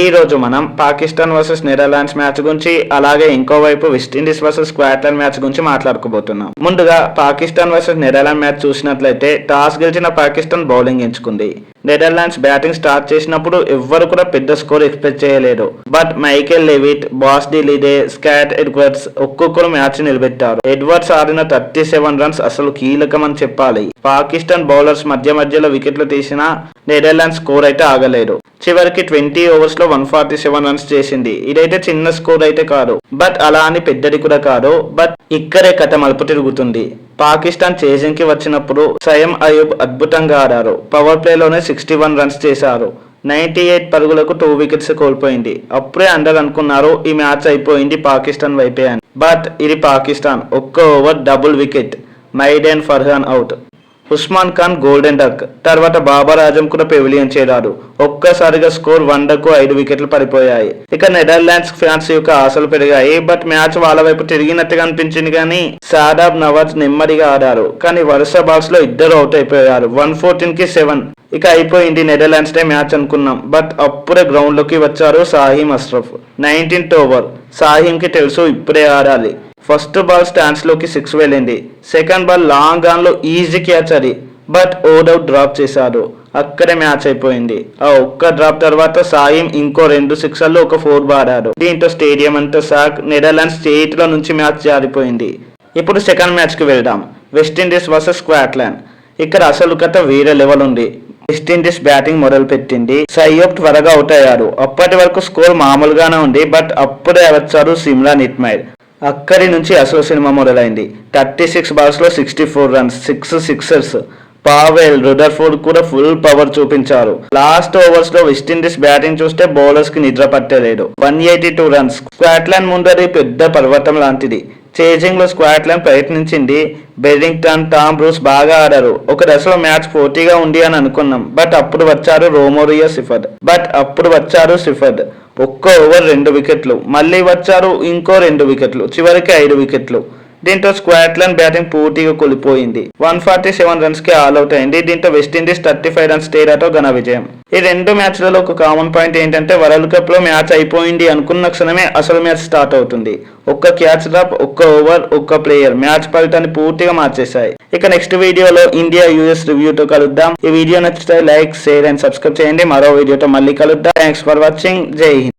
ఈ రోజు మనం పాకిస్తాన్ వర్సెస్ నెదర్లాండ్స్ మ్యాచ్ గురించి అలాగే ఇంకోవైపు వెస్టిండీస్ వర్సెస్ స్కాట్లాండ్ మ్యాచ్ గురించి మాట్లాడుకోబోతున్నాం. ముందుగా పాకిస్తాన్ వర్సెస్ నెదర్లాండ్ మ్యాచ్ చూసినట్లయితే టాస్ గెలిచిన పాకిస్తాన్ బౌలింగ్ ఎంచుకుంది. నెదర్లాండ్స్ బ్యాటింగ్ స్టార్ట్ చేసినప్పుడు ఎవ్వరు కూడా పెద్ద స్కోర్ ఎక్స్పెక్ట్ చేయలేరు. But Michael Levitt, Bas de Leede, Scott Edwards ఒక్కొక్కరు మ్యాచ్ నిలబెట్టారు. ఎడ్వర్డ్స్ ఆడిన 37 రన్స్ అసలు కీలకం అని చెప్పాలి. పాకిస్తాన్ బౌలర్స్ మధ్యలో వికెట్లు తీసినా నెదర్లాండ్స్ స్కోర్ అయితే ఆగలేదు. చివరికి 20 ఓవర్స్ లో 147 రన్స్ చేసింది. ఇదైతే చిన్న స్కోర్ అయితే కాదు, బట్ అలా అని పెద్దది కూడా కాదు. బట్ ఇక్కడే కథ మలుపు తిరుగుతుంది. పాకిస్తాన్ చేజింగ్ కి వచ్చినప్పుడు సయం అయూబ్ అద్భుతంగా ఆడారు. పవర్ ప్లేలోనే 61 రన్స్ చేశారు. 98 పరుగులకు 2 వికెట్స్ కోల్పోయింది. అప్పుడే అందరు అనుకున్నారు ఈ మ్యాచ్ అయిపోయింది పాకిస్తాన్ వైపే అని. బట్ ఇది పాకిస్తాన్. ఒక్క over double wicket, maiden Farhan out. Usman Khan golden duck, తర్వాత బాబర్ ఆజం కూడా పెవిలియన్ చేరాడు. ఒక్కసారిగా స్కోర్ 100కు 5 వికెట్లు పడిపోయాయి. ఇక నెదర్లాండ్స్ ఫ్యాన్స్ యొక్క ఆశలు పెరిగాయి. బట్ మ్యాచ్ వాళ్ళ వైపు తిరిగినట్టుగా అనిపించింది. కానీ షాదాబ్ నవాజ్ నెమ్మదిగా ఆడారు. కానీ వరుస బాల్స్ లో ఇద్దరు అవుట్ అయిపోయారు. 114కి 7. ఇక అయిపోయింది నెదర్లాండ్స్ డే మ్యాచ్ అనుకున్నాం. బట్ అప్పుడే గ్రౌండ్ లోకి వచ్చారు షాహీమ్ అష్రఫ్. 19th over. షాహీమ్ కి తెలుసు ఇప్పుడే ఆడాలి. ఫస్ట్ బాల్ స్టాండ్స్ లోకి 6 వెళ్ళింది. సెకండ్ బాల్ లాంగ్ ఆన్ లో ఈజీ క్యాచ్ అది. బట్ ఓడౌట్ డ్రాప్ చేశారు. అక్కడే మ్యాచ్ అయిపోయింది. ఆ ఒక్క డ్రాప్ తర్వాత సాయిమ్ ఇంకో 2 సిక్సర్లు ఒక 4 ఆడాడు. దీంతో స్టేడియం అంతా షాక్. నెదర్లాండ్స్ చేతిలో నుంచి మ్యాచ్ జారిపోయింది. ఇప్పుడు సెకండ్ మ్యాచ్ కి వెళ్దాం. West Indies versus Scotland. ఇక్కడ అసలు కథ వేరే లెవెల్ ఉంది. వెస్టిండీస్ బ్యాటింగ్ మొదలు పెట్టింది. సయ్యోబ్ త్వరగా అవుట్ అయ్యాడు. అప్పటి వరకు స్కోర్ మామూలుగానే ఉంది. బట్ అప్పుడే వచ్చారు సిమ్రాన్ ఇస్మాయిల్. అక్కడి నుంచి అసలు సినిమా మొదలైంది. 36 బాల్స్ లో 64 రన్స్, 6 సిక్సర్స్. పావెల్, రుదర్ఫోర్డ్ కూడా ఫుల్ పవర్ చూపించారు. లాస్ట్ ఓవర్స్ లో వెస్టిండీస్ బ్యాటింగ్ చూస్తే బౌలర్స్ కి నిద్ర పట్టలేదు. 182 రన్స్. స్కాట్లాండ్ ముందరి పెద్ద పర్వతం లాంటిది. చేజింగ్ లో స్కాట్లాండ్ ప్రయత్నించింది. బెర్రింగ్టన్, టామ్ బ్రూస్ బాగా ఆడారు. ఒక దశలో మ్యాచ్ పోటీగా ఉంది అని అనుకున్నాం. బట్ అప్పుడు వచ్చారు సిఫర్డ్. ఒక్క ఓవర్ 2 వికెట్లు. మళ్ళీ వచ్చారు ఇంకో 2 వికెట్లు. చివరికి 5 వికెట్లు. దీంతో స్కాట్లాండ్ బ్యాటింగ్ పూర్తిగా కోల్పోయింది. 147 రన్స్ కి ఆల్అౌట్ అయింది. దీంతో వెస్టిండీస్ 35 రన్స్ తేడాతో ఘన విజయం. ఈ 2 మ్యాచ్లలో ఒక కామన్ పాయింట్ ఏంటంటే వరల్డ్ కప్ లో మ్యాచ్ అయిపోయింది అనుకున్న క్షణమే అసలు మ్యాచ్ స్టార్ట్ అవుతుంది. ఒక్క క్యాచ్ డ్రాప్, ఒక్క ఓవర్, ఒక్క ప్లేయర్ మ్యాచ్ ఫలితాన్ని పూర్తిగా మార్చేశాయి. ఇక నెక్స్ట్ వీడియోలో ఇండియా యూఎస్ రివ్యూతో కలుద్దాం. ఈ వీడియో నచ్చితే లైక్, షేర్ అండ్ సబ్స్క్రైబ్ చేయండి. మరో వీడియోతో మళ్ళీ కలుద్దాం. Thanks for watching. జై హింద్.